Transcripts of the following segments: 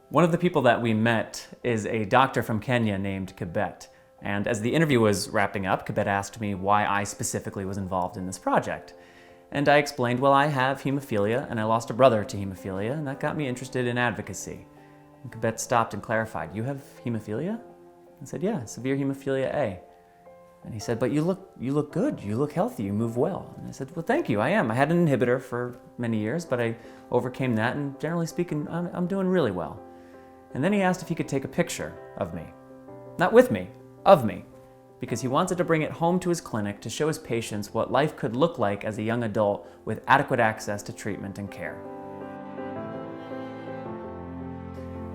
One of the people that we met is a doctor from Kenya named Kibet. And as the interview was wrapping up, Kibet asked me why I specifically was involved in this project. And I explained, well, I have hemophilia, and I lost a brother to hemophilia, and that got me interested in advocacy. And Kibet stopped and clarified, you have hemophilia? I said, yeah, severe hemophilia A. And he said, but you look good, you look healthy, you move well. And I said, well, thank you, I am. I had an inhibitor for many years, but I overcame that, and generally speaking, I'm doing really well. And then he asked if he could take a picture of me. Not with me, of me. Because he wanted to bring it home to his clinic to show his patients what life could look like as a young adult with adequate access to treatment and care.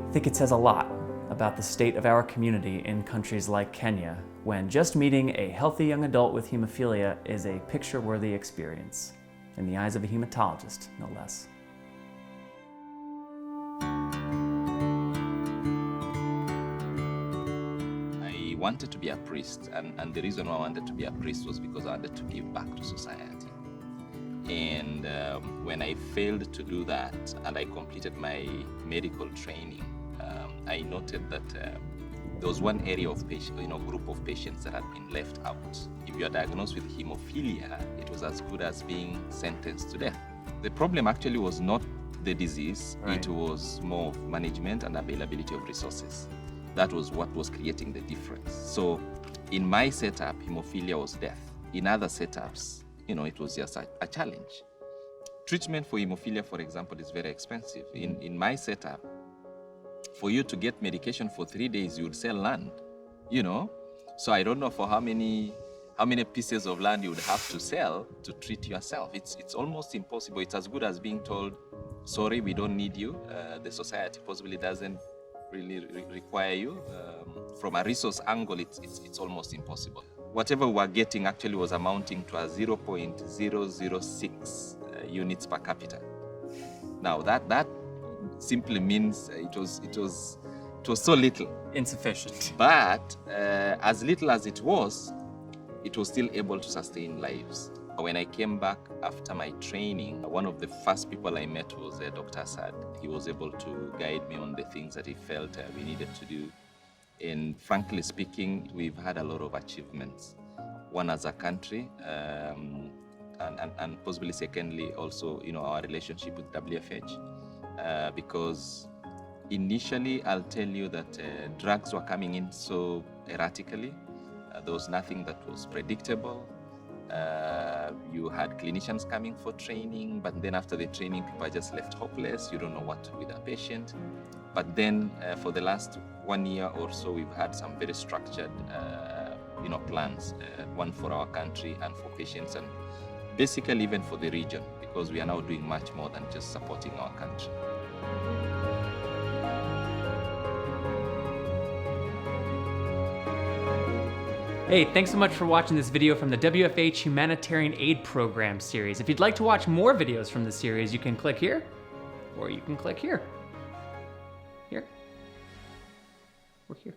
I think it says a lot about the state of our community in countries like Kenya when just meeting a healthy young adult with hemophilia is a picture-worthy experience, in the eyes of a hematologist, no less. I wanted to be a priest, and the reason why I wanted to be a priest was because I wanted to give back to society. And when I failed to do that, and I completed my medical training, I noted that there was one area of group of patients that had been left out. If you are diagnosed with hemophilia, it was as good as being sentenced to death. The problem actually was not the disease, right. It was more of management and availability of resources. That was what was creating the difference. So in my setup, hemophilia was death. In other setups, it was just a challenge. Treatment for hemophilia, for example, is very expensive. In my setup, for you to get medication for 3 days, you would sell land, So I don't know for how many pieces of land you would have to sell to treat yourself. It's almost impossible. It's as good as being told, sorry, we don't need you. The society possibly doesn't really require you. From a resource angle, it's almost impossible. Whatever we were getting actually was amounting to a 0.006 units per capita. Now that simply means it was so little. Insufficient. But as little as it was still able to sustain lives. When I came back after my training, one of the first people I met was Dr. Assad. He was able to guide me on the things that he felt we needed to do. And frankly speaking, we've had a lot of achievements. One as a country, and possibly secondly also, our relationship with WFH. Because initially, I'll tell you that drugs were coming in so erratically. There was nothing that was predictable. You had clinicians coming for training, but then after the training, people are just left hopeless. You don't know what to do with a patient. But then for the last 1 year or so, we've had some very structured plans, one for our country and for patients, and basically even for the region, because we are now doing much more than just supporting our country. Hey, thanks so much for watching this video from the WFH Humanitarian Aid Program series. If you'd like to watch more videos from the series, you can click here, or you can click here. Here. Or here.